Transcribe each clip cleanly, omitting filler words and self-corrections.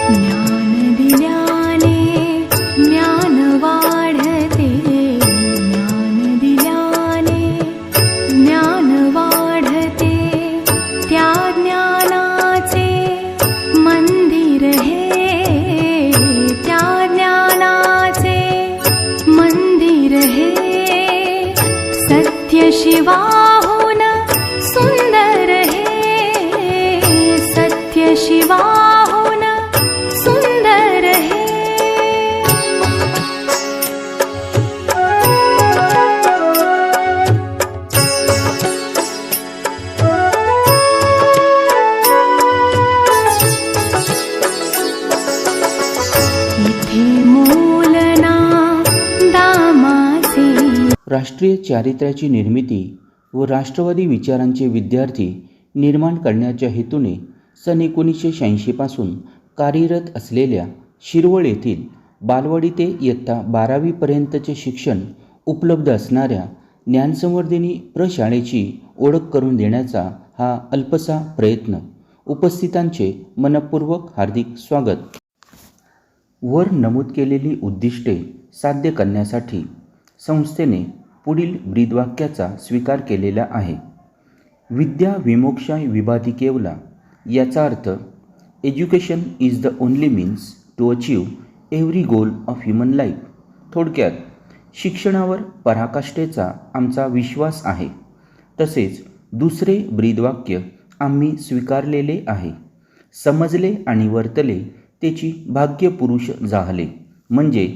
ज्ञान दिल्याने ज्ञान वाढते, ज्ञान दिल्याने ज्ञान वाढते, त्या ज्ञानाचे मंदिर हे, त्या ज्ञानाचे मंदिर हे, सत्य शिवाहून सुंदर हे, सत्य शिवाहून सुंदर हे. इथे मूलना दामाचे. राष्ट्रीय चारित्र्याची निर्मिती व राष्ट्रवादी विचारांचे विद्यार्थी निर्माण करण्याच्या हेतूने सन 1986 पासून कार्यरत असलेल्या शिरवळ येथील बालवाडी ते इयत्ता 12वी पर्यंतचे शिक्षण उपलब्ध असणाऱ्या ज्ञानसंवर्धिनी प्रशाळेची ओळख करून देण्याचा हा अल्पसा प्रयत्न. उपस्थितांचे मनपूर्वक हार्दिक स्वागत. वर नमूद केलेली उद्दिष्टे साध्य करण्यासाठी संस्थेने पुढील ब्रीदवाक्याचा स्वीकार केलेला आहे. विद्या विमोक्षाय विभाती केवला. याचा अर्थ education is the only means to achieve every goal of human life. थोडक्यात शिक्षणावर पराकाष्ठेचा आमचा विश्वास आहे. तसेच दुसरे ब्रीदवाक्य आम्ही स्वीकारलेले आहे. समजले आणि वर्तले त्याची भाग्यपुरुष जाहले. म्हणजे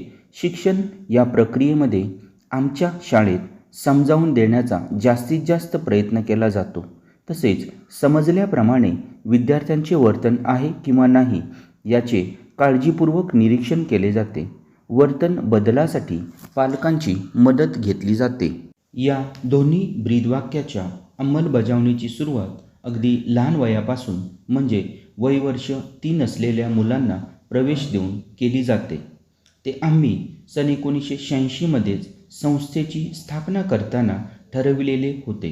शिक्षण या प्रक्रियेमध्ये आमच्या शाळेत समजावून देण्याचा जास्तीत जास्त प्रयत्न केला जातो. तसेच समजल्याप्रमाणे विद्यार्थ्यांचे वर्तन आहे किंवा नाही याचे काळजीपूर्वक निरीक्षण केले जाते. वर्तन बदलासाठी पालकांची मदत घेतली जाते. या दोन्ही ब्रीदवाक्याच्या अंमलबजावणीची सुरुवात अगदी लहान वयापासून म्हणजे वयवर्ष 3 असलेल्या मुलांना प्रवेश देऊन केली जाते. ते आम्ही सन 1986 मध्येच संस्थेची स्थापना करताना ठरविलेले होते.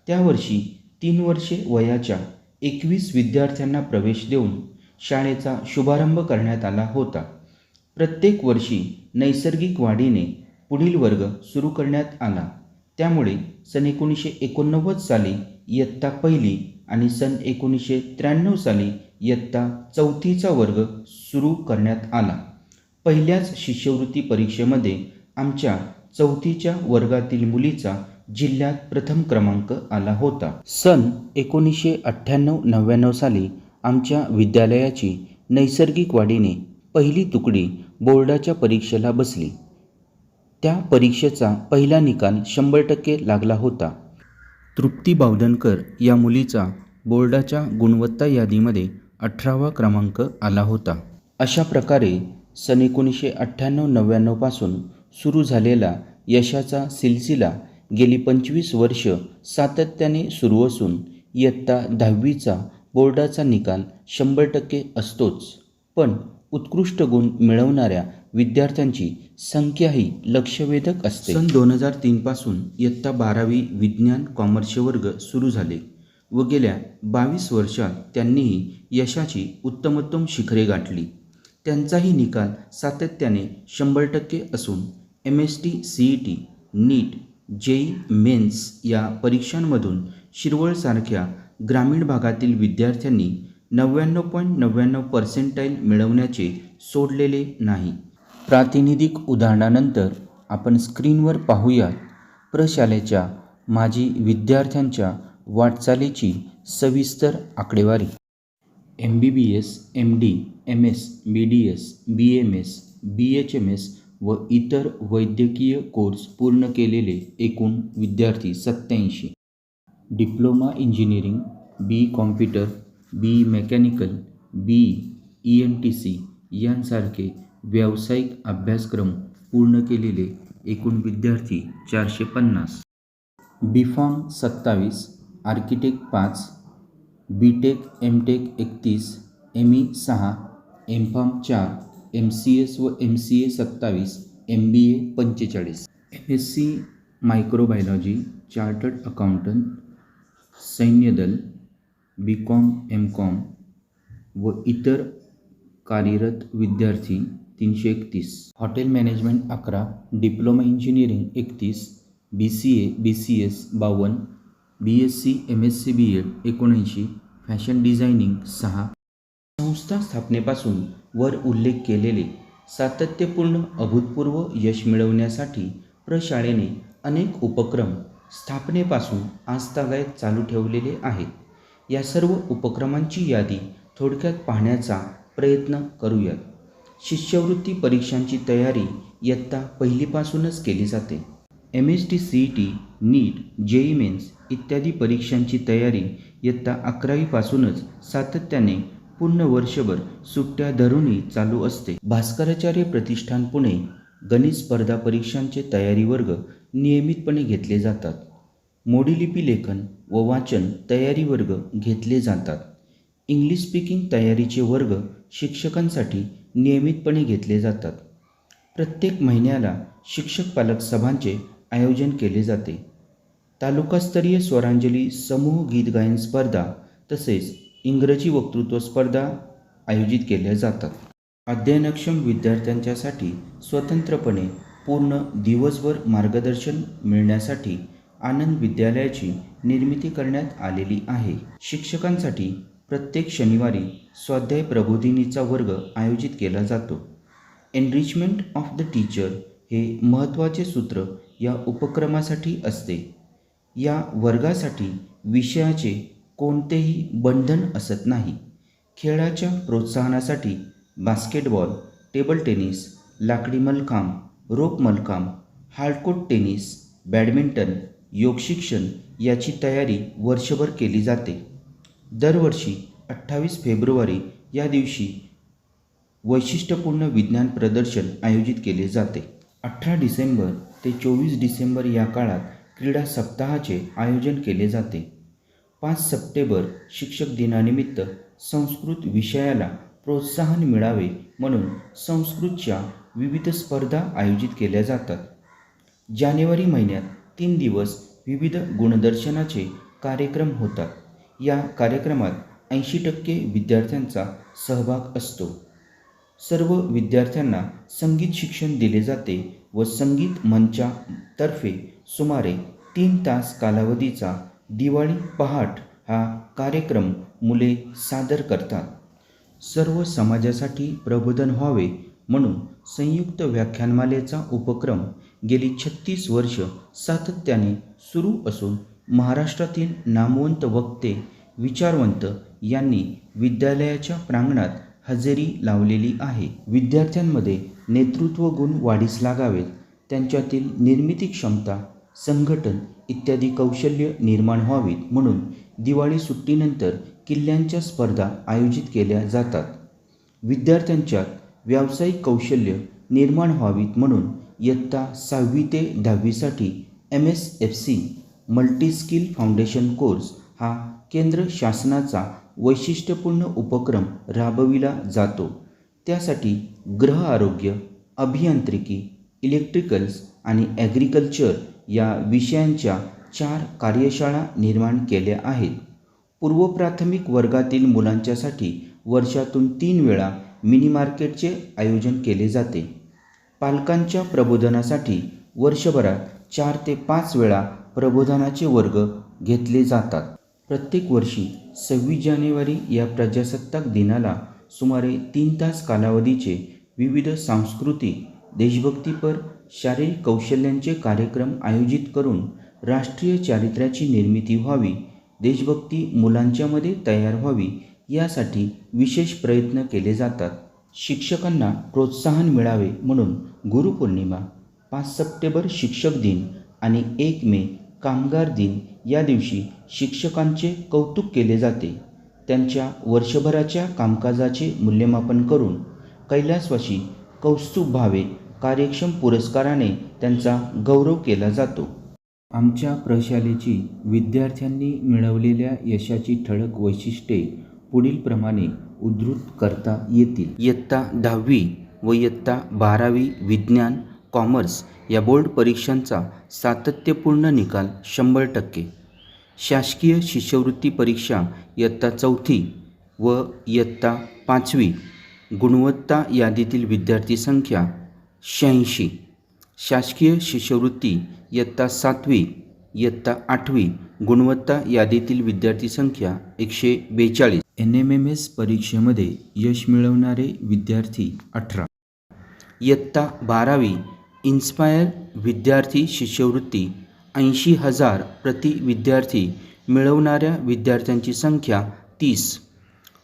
त्या वर्षी 3 वर्षे वयाच्या 21 विद्यार्थ्यांना प्रवेश देऊन शाळेचा शुभारंभ करण्यात आला होता. प्रत्येक वर्षी नैसर्गिक वाढीने पुढील वर्ग सुरू करण्यात आला. त्यामुळे सन 1989 साली इयत्ता 1ली आणि सन 1993 साली इयत्ता 4थीचा वर्ग सुरू करण्यात आला. पहिल्याच शिष्यवृत्ती परीक्षेमध्ये आमच्या 4थीच्या वर्गातील मुलीचा जिल्ह्यात प्रथम क्रमांक आला होता. सन 1998-99 साली आमच्या विद्यालयाची नैसर्गिक वाढीने पहिली तुकडी बोर्डाच्या परीक्षेला बसली. त्या परीक्षेचा पहिला निकाल 100% लागला होता. तृप्ती बावधनकर या मुलीचा बोर्डाच्या गुणवत्ता यादीमध्ये 18वा क्रमांक आला होता. अशा प्रकारे सन 1998-99 पासून सुरू झालेला यशाचा सिलसिला गेली 25 वर्ष सातत्याने सुरू असून इयत्ता 10वीचा बोर्डाचा निकाल 100% असतोच. पण उत्कृष्ट गुण मिळवणाऱ्या विद्यार्थ्यांची संख्याही लक्षवेधक असते. सन 2003 पासून इयत्ता 12वी विज्ञान कॉमर्सचे वर्ग सुरू झाले व गेल्या 22 वर्षात त्यांनीही यशाची उत्तमोत्तम शिखरे गाठली. त्यांचाही निकाल सातत्याने 100% असून MST CET, नीट, JEE मेन्स या परीक्षांमधून शिरवळसारख्या ग्रामीण भागातील विद्यार्थ्यांनी 99.99% मिळवण्याचे सोडलेले नाही. प्रातिनिधिक उदाहरणानंतर आपण स्क्रीनवर पाहूयात प्रशालेच्या माजी विद्यार्थ्यांच्या वाटचालीची सविस्तर आकडेवारी. MBBS, MD, MS, BDS, BMS, BHMS व इतर वैद्यकीय कोर्स पूर्ण केलेले एकूण विद्यार्थी 87. Diploma engineering, BE computer, BE mechanical, BE ENTC यांसारखे व्यावसायिक अभ्यासक्रम पूर्ण केलेले एकूण विद्यार्थी 450. BPharm 27, architect 5, BTech MTech 31, ME 6, MPharm 4, MCS व MCA 27, MBA 45. MSc microbiology, chartered accountant, सैन्यदल, BCom MCom व इतर कार्यरत विद्यार्थी 331, hotel management 11, diploma engineering 31, BCA BCS 52, BSc MSc BEd 79, fashion designing 6. संस्था स्थापनेपासून वर उल्लेख केलेले सातत्यपूर्ण अभूतपूर्व यश मिळवण्यासाठी प्रशाळेने अनेक उपक्रम स्थापनेपासून आजतागायत चालू ठेवलेले आहेत. या सर्व उपक्रमांची यादी थोडक्यात पाहण्याचा प्रयत्न करूयात. शिष्यवृत्ती परीक्षांची तयारी इयत्ता पहिलीपासूनच केली जाते. MST CET, नीट, JEE मेन्स इत्यादी परीक्षांची तयारी इयत्ता 11वीपासूनच सातत्याने पूर्ण वर्षभर सुट्ट्या धरूनही चालू असते. भास्कराचार्य प्रतिष्ठान पुणे गणित स्पर्धा परीक्षांचे तयारी वर्ग नियमितपणे घेतले जातात. मोडीलिपी लेखन व वाचन तयारी वर्ग घेतले जातात. इंग्लिश स्पीकिंग तयारीचे वर्ग शिक्षकांसाठी नियमितपणे घेतले जातात. प्रत्येक महिन्याला शिक्षक पालक सभांचे आयोजन केले जाते. तालुकास्तरीय स्वरांजली समूह गीत गायन स्पर्धा तसेच इंग्रजी वक्तृत्व स्पर्धा आयोजित केल्या जातात. अध्ययनक्षम विद्यार्थ्यांच्यासाठी स्वतंत्रपणे पूर्ण दिवसभर मार्गदर्शन मिळण्यासाठी आनंद विद्यालयाची निर्मिती करण्यात आलेली आहे. शिक्षकांसाठी प्रत्येक शनिवारी स्वाध्याय प्रबोधिनीचा वर्ग आयोजित केला जातो. एनरिचमेंट ऑफ द टीचर हे महत्त्वाचे सूत्र या उपक्रमासाठी असते. या वर्गासाठी विषयाचे कोणतेही बंधन असत नाही. खेळाच्या प्रोत्साहनासाठी बास्केटबॉल, टेबल टेनिस, लाकडी मलखांब, रोप मलखांब, हार्डकोर्ट टेनिस, बॅडमिंटन, योग शिक्षण याची तयारी वर्षभर केली जाते. दरवर्षी 28 फेब्रुवारी या दिवशी वैशिष्ट्यपूर्ण विज्ञान प्रदर्शन आयोजित केले जाते. 18 डिसेंबर ते 24 डिसेंबर या काळात क्रीडा सप्ताहाचे आयोजन केले जाते. 5 सप्टेंबर शिक्षक दिनानिमित्त संस्कृत विषयाला प्रोत्साहन मिळावे म्हणून संस्कृतच्या विविध स्पर्धा आयोजित केल्या जातात. जानेवारी महिन्यात 3 दिवस विविध गुणदर्शनाचे कार्यक्रम होतात. या कार्यक्रमात 80% विद्यार्थ्यांचा सहभाग असतो. सर्व विद्यार्थ्यांना संगीत शिक्षण दिले जाते व संगीत मंचातर्फे सुमारे 3 तास कालावधीचा दिवाळी पहाट हा कार्यक्रम मुले सादर करतात. सर्व समाजासाठी प्रबोधन व्हावे म्हणून संयुक्त व्याख्यानमालेचा उपक्रम गेली 36 वर्ष सातत्याने सुरू असून महाराष्ट्रातील नामवंत वक्ते, विचारवंत यांनी विद्यालयाच्या प्रांगणात हजेरी लावलेली आहे. विद्यार्थ्यांमध्ये नेतृत्व गुण वाढीस लागावेत, त्यांच्यातील निर्मिती क्षमता, संघटन इत्यादी कौशल्य निर्माण व्हावीत म्हणून दिवाळी सुट्टीनंतर किल्ल्यांच्या स्पर्धा आयोजित केल्या जातात. विद्यार्थ्यांच्यात व्यावसायिक कौशल्य निर्माण व्हावीत म्हणून इयत्ता 6वी ते 10वीसाठी MSFC multi skill foundation course हा केंद्र शासनाचा वैशिष्ट्यपूर्ण उपक्रम राबविला जातो. त्यासाठी गृह आरोग्य, अभियांत्रिकी, इलेक्ट्रिकल्स आणि ॲग्रिकल्चर या विषयांच्या 4 कार्यशाळा निर्माण केल्या आहेत. पूर्व प्राथमिक वर्गातील मुलांच्यासाठी वर्षातून 3 वेळा मिनी मार्केटचे आयोजन केले जाते. पालकांच्या प्रबोधनासाठी वर्षभरात 4 ते 5 वेळा प्रबोधनाचे वर्ग घेतले जातात. प्रत्येक वर्षी 26 जानेवारी या प्रजासत्ताक दिनाला सुमारे 3 तास कालावधीचे विविध सांस्कृतिक, देशभक्तीपर, शारीरिक कौशल्यांचे कार्यक्रम आयोजित करून राष्ट्रीय चारित्र्याची निर्मिती व्हावी, देशभक्ती मुलांच्यामध्ये तयार व्हावी यासाठी विशेष प्रयत्न केले जातात. शिक्षकांना प्रोत्साहन मिळावे म्हणून गुरुपौर्णिमा, 5 सप्टेंबर शिक्षक दिन आणि 1 मे कामगार दिन या दिवशी शिक्षकांचे कौतुक केले जाते. त्यांच्या वर्षभराच्या कामकाजाचे मूल्यमापन करून कैलासवासी कौस्तुभ भावे कार्यक्षम पुरस्काराने त्यांचा गौरव केला जातो. आमच्या प्रशालेची विद्यार्थ्यांनी मिळवलेल्या यशाची ठळक वैशिष्ट्ये पुढीलप्रमाणे उद्धृत करता येतील. इयत्ता 10वी व इयत्ता 12वी विज्ञान, कॉमर्स या बोर्ड परीक्षांचा सातत्यपूर्ण निकाल 100%. शासकीय शिष्यवृत्ती परीक्षा इयत्ता 4थी व इयत्ता 5वी गुणवत्ता यादीतील विद्यार्थी संख्या 86. शासकीय शिष्यवृत्ती इयत्ता 7वी इयत्ता 8वी गुणवत्ता यादीतील विद्यार्थी संख्या 142. NMMS परीक्षेमध्ये यश मिळवणारे विद्यार्थी 18. इयत्ता 12वी इन्स्पायर विद्यार्थी शिष्यवृत्ती 80,000 प्रति विद्यार्थी मिळवणाऱ्या विद्यार्थ्यांची संख्या 30.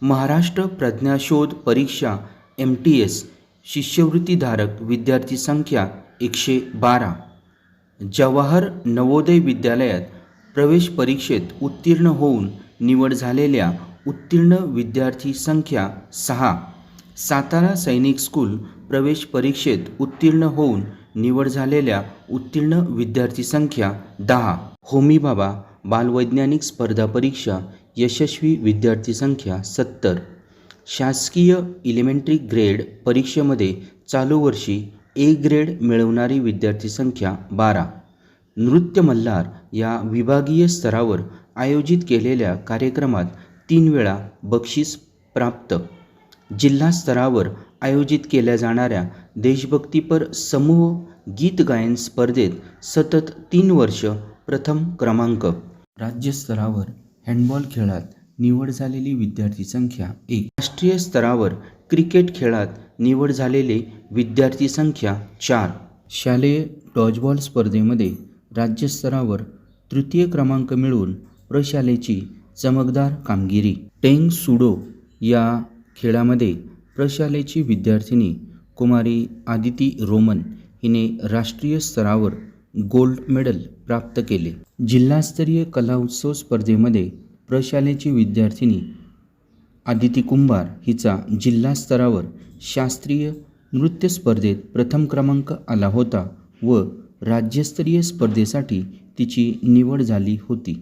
महाराष्ट्र प्रज्ञाशोध परीक्षा MTS शिष्यवृत्तीधारक विद्यार्थी संख्या 112. जवाहर नवोदय विद्यालयात प्रवेश परीक्षेत उत्तीर्ण होऊन निवड झालेल्या उत्तीर्ण विद्यार्थी संख्या 6. सातारा सैनिक स्कूल प्रवेश परीक्षेत उत्तीर्ण होऊन निवड झालेल्या उत्तीर्ण विद्यार्थी संख्या 10. होमी भाभा बालवैज्ञानिक स्पर्धा परीक्षा यशस्वी विद्यार्थी संख्या 70. शासकीय एलिमेंटरी ग्रेड परीक्षेमध्ये चालू वर्षी A ग्रेड मिळवणारी विद्यार्थी संख्या 12. नृत्य मल्हार या विभागीय स्तरावर आयोजित केलेल्या कार्यक्रमात 3 वेळा बक्षीस प्राप्त. जिल्हा स्तरावर आयोजित केल्या जाणाऱ्या देशभक्तीपर समूह गीत गायन स्पर्धेत सतत 3 वर्ष प्रथम क्रमांक. राज्यस्तरावर हँडबॉल खेळात निवड झालेली विद्यार्थी संख्या 1. राष्ट्रीय स्तरावर क्रिकेट खेळात निवड झालेले विद्यार्थी संख्या 4. शालेय डॉजबॉल स्पर्धेमध्ये राज्यस्तरावर तृतीय क्रमांक मिळवून प्रशालेची चमकदार कामगिरी. टेंग सुडो या खेळामध्ये प्रशालेची विद्यार्थिनी कुमारी आदिती रोमन हिने राष्ट्रीय स्तरावर गोल्ड मेडल प्राप्त केले. जिल्हास्तरीय कला उत्सव स्पर्धेमध्ये प्रशालेची विद्यार्थिनी आदिती कुंभार हिचा जिल्हा स्तरावर शास्त्रीय नृत्य स्पर्धेत प्रथम क्रमांक आला होता व राज्यस्तरीय स्पर्धेसाठी तिची निवड झाली होती.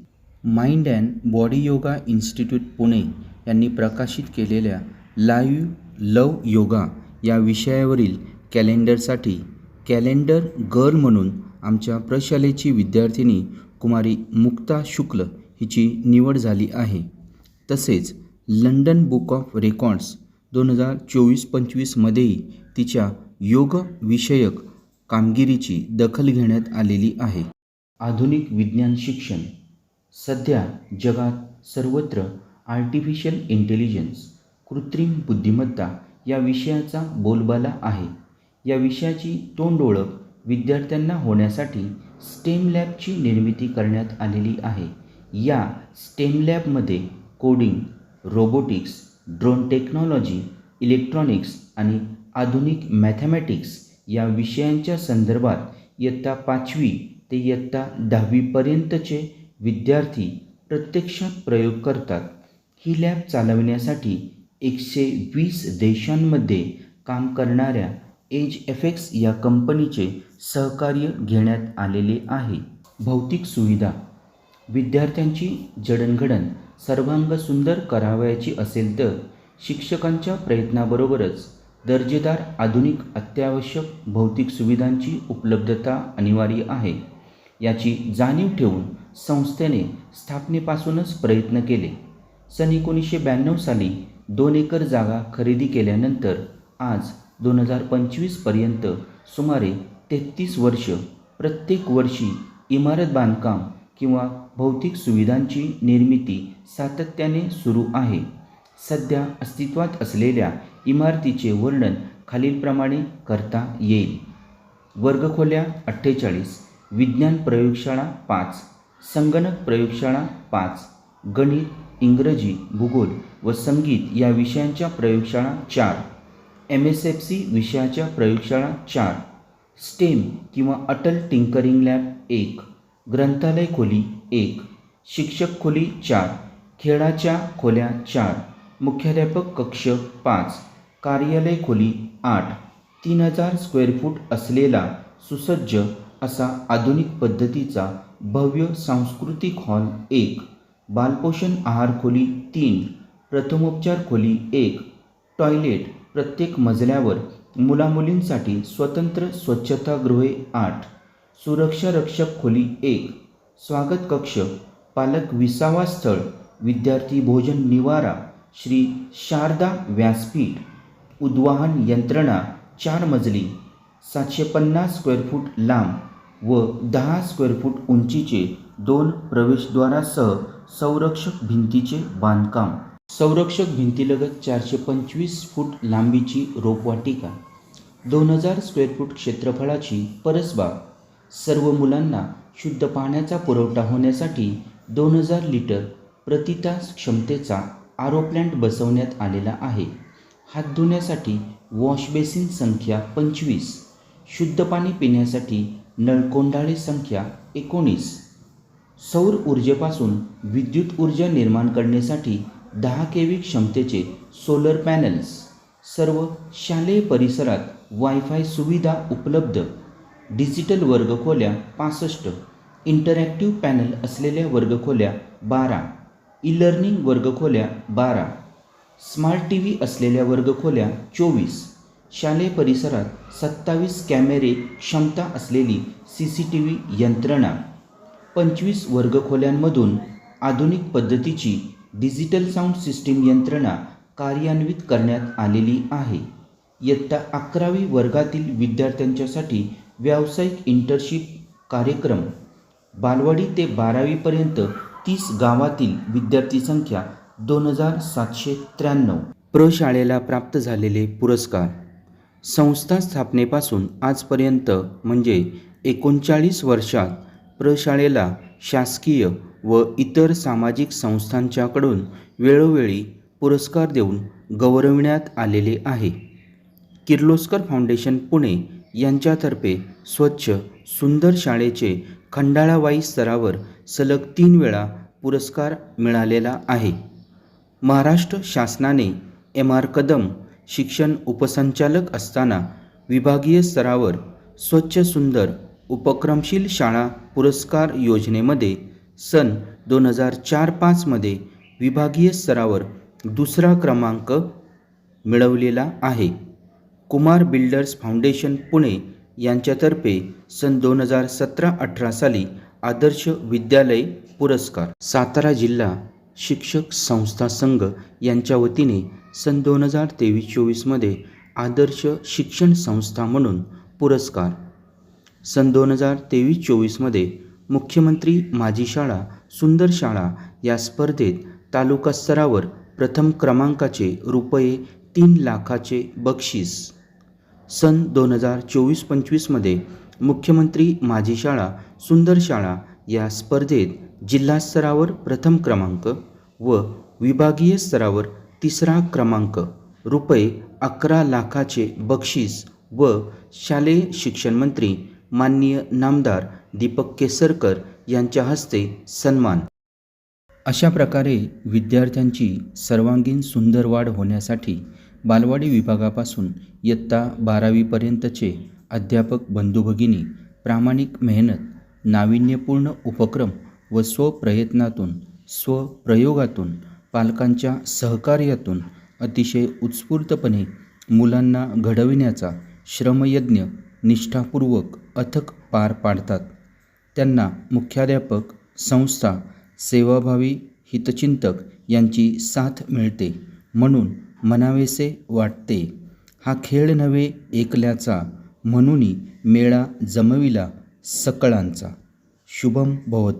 Mind and body yoga institute Pune यांनी प्रकाशित केलेल्या लाईव्ह लव योगा या विषयावरील कॅलेंडरसाठी कॅलेंडर गर्ल म्हणून आमच्या प्रशालेची विद्यार्थिनी कुमारी मुक्ता शुक्ल हिची निवड झाली आहे. तसेच लंडन बुक ऑफ रेकॉर्ड्स 2024-25 मध्येही तिच्या योग विषयक कामगिरीची दखल घेण्यात आलेली आहे. आधुनिक विज्ञान शिक्षण. सध्या जगात सर्वत्र आर्टिफिशियल इंटेलिजन्स कृत्रिम बुद्धिमत्ता या विषयाचा बोलबाला आहे. या विषयाची तोंडओळख विद्यार्थ्यांना होण्यासाठी स्टेम लॅबची निर्मिती करण्यात आलेली आहे. या स्टेम लॅबमध्ये coding, robotics, drone technology, electronics आणि आधुनिक मॅथमॅटिक्स या विषयांच्या संदर्भात इयत्ता 5वी ते इयत्ता 10वी पर्यंतचे विद्यार्थी प्रत्यक्षात प्रयोग करतात. ही लॅब चालविण्यासाठी 120 देशांमध्ये काम करणाऱ्या एजएफएक्स या कंपनीचे सहकार्य घेण्यात आलेले आहे. भौतिक सुविधा. विद्यार्थ्यांची जडणघडण सर्वांग सुंदर करावयाची असेल तर शिक्षकांच्या प्रयत्नाबरोबरच दर्जेदार आधुनिक अत्यावश्यक भौतिक सुविधांची उपलब्धता अनिवार्य आहे. याची जाणीव ठेवून संस्थेने स्थापनेपासूनच प्रयत्न केले. सन 1992 साली 2 एकर जागा खरेदी केल्यानंतर आज 2025 पर्यंत सुमारे 33 वर्ष प्रत्येक वर्षी इमारत बांधकाम किंवा भौतिक सुविधांची निर्मिती सातत्याने सुरू आहे. सध्या अस्तित्वात असलेल्या इमारतीचे वर्णन खालीलप्रमाणे करता येईल. वर्गखोल्या 48, विज्ञान प्रयोगशाळा 5, संगणक प्रयोगशाळा 5, गणित, इंग्रजी, भूगोल व संगीत या विषयांच्या प्रयोगशाळा 4, MSFC विषयाच्या प्रयोगशाळा 4, स्टेम किंवा अटल टिंकरिंग लॅब 1, ग्रंथालय खोली 1, शिक्षक खोली 4, खेळाच्या खोल्या 4, मुख्याध्यापक कक्ष 5, कार्यालय खोली 8, 3000 स्क्वेअर फूट असलेला सुसज्ज असा आधुनिक पद्धतीचा भव्य सांस्कृतिक हॉल 1, बालपोषण आहार खोली 3, प्रथमोपचार खोली 1, टॉयलेट प्रत्येक मजल्यावर, मुलामुलींसाठी स्वतंत्र स्वच्छतागृहे 8, सुरक्षा रक्षक खोली 1, स्वागत कक्ष, पालक विसावा स्थळ, विद्यार्थी भोजन निवारा, श्री शारदा व्यासपीठ, उद्वाहन यंत्रणा 4 मजली 750 स्क्वेअर फूट लांब व 10 स्क्वेअर फूट उंचीचे 2 प्रवेशद्वारासह संरक्षक भिंतीचे बांधकाम. संरक्षक भिंतीलगत 425 फूट लांबीची रोपवाटिका, 2000 स्क्वेअर फूट क्षेत्रफळाची परसबाग, सर्व मुलांना शुद्ध पाण्याचा पुरवठा होण्यासाठी 2000 लिटर प्रति तास क्षमतेचा आरो प्लांट बसवण्यात आलेला आहे. हात धुण्यासाठी वॉशबेसिन संख्या 25, शुद्ध पाणी पिण्यासाठी नळकोंडाळे संख्या 19, सौर ऊर्जेपासून विद्युत ऊर्जा निर्माण करण्यासाठी 10 केव्ही क्षमतेचे सोलर पॅनल्स, सर्व शालेय परिसरात वायफाय सुविधा उपलब्ध, डिजिटल वर्गखोल्या 65, इंटरॅक्टिव्ह पॅनल असलेल्या वर्गखोल्या 12, ई लर्निंग वर्गखोल्या 12, स्मार्ट टी व्ही असलेल्या वर्गखोल्या 24, शालेय परिसरात 27 कॅमेरे क्षमता असलेली CCTV यंत्रणा, 25 वर्गखोल्यांमधून आधुनिक पद्धतीची डिजिटल साऊंड सिस्टीम यंत्रणा कार्यान्वित करण्यात आलेली आहे. इयत्ता 11वी वर्गातील विद्यार्थ्यांच्यासाठी व्यावसायिक इंटर्नशिप कार्यक्रम, बालवाडी ते 12वीपर्यंत 30 गावातील विद्यार्थी संख्या 2793. प्रशाळेला प्राप्त झालेले पुरस्कार. संस्था स्थापनेपासून आजपर्यंत म्हणजे 39 वर्षात प्रशाळेला शासकीय व इतर सामाजिक संस्थांच्याकडून वेळोवेळी पुरस्कार देऊन गौरविण्यात आलेले आहे. किर्लोस्कर फाउंडेशन पुणे यांच्यातर्फे स्वच्छ सुंदर शाळेचे खंडाळावाई स्तरावर सलग 3 वेळा पुरस्कार मिळालेला आहे. महाराष्ट्र शासनाने MR कदम शिक्षण उपसंचालक असताना विभागीय स्तरावर स्वच्छ सुंदर उपक्रमशील शाळा पुरस्कार योजनेमध्ये सन 2004-05 मध्ये विभागीय स्तरावर 2रा क्रमांक मिळवलेला आहे. कुमार बिल्डर्स फाउंडेशन पुणे यांच्यातर्फे सन 2017-18 साली आदर्श विद्यालय पुरस्कार. सातारा जिल्हा शिक्षक संस्था संघ यांच्या वतीने सन 2023-24 मध्ये आदर्श शिक्षण संस्था म्हणून पुरस्कार. सन 2023-24 मध्ये मुख्यमंत्री माझी शाळा सुंदर शाळा या स्पर्धेत तालुका स्तरावर प्रथम क्रमांकाचे ₹3 लाखाचे बक्षीस. सन 2024-25 मध्ये मुख्यमंत्री माझी शाळा सुंदर शाळा या स्पर्धेत जिल्हा स्तरावर प्रथम क्रमांक व विभागीय स्तरावर 3रा क्रमांक, ₹11 लाखाचे बक्षीस व शालेय शिक्षण मंत्री माननीय नामदार दीपक केसरकर यांच्या हस्ते सन्मान. अशा प्रकारे विद्यार्थ्यांची सर्वांगीण सुंदर वाढ होण्यासाठी बालवाडी विभागापासून इयत्ता 12वीपर्यंतचे अध्यापक बंधू भगिनी प्रामाणिक मेहनत, नाविन्यपूर्ण उपक्रम व स्वप्रयत्नातून, स्वप्रयोगातून, पालकांच्या सहकार्यातून अतिशय उत्स्फूर्तपणे मुलांना घडविण्याचा श्रमयज्ञ निष्ठापूर्वक अथक पार पाडतात. त्यांना मुख्याध्यापक, संस्था, सेवाभावी हितचिंतक यांची साथ मिळते म्हणून म्हणावेसे वाटते, हा खेळ नव्हे एकल्याचा, म्हणूनी मेळा जमविला सकळांचा. शुभम भवतु.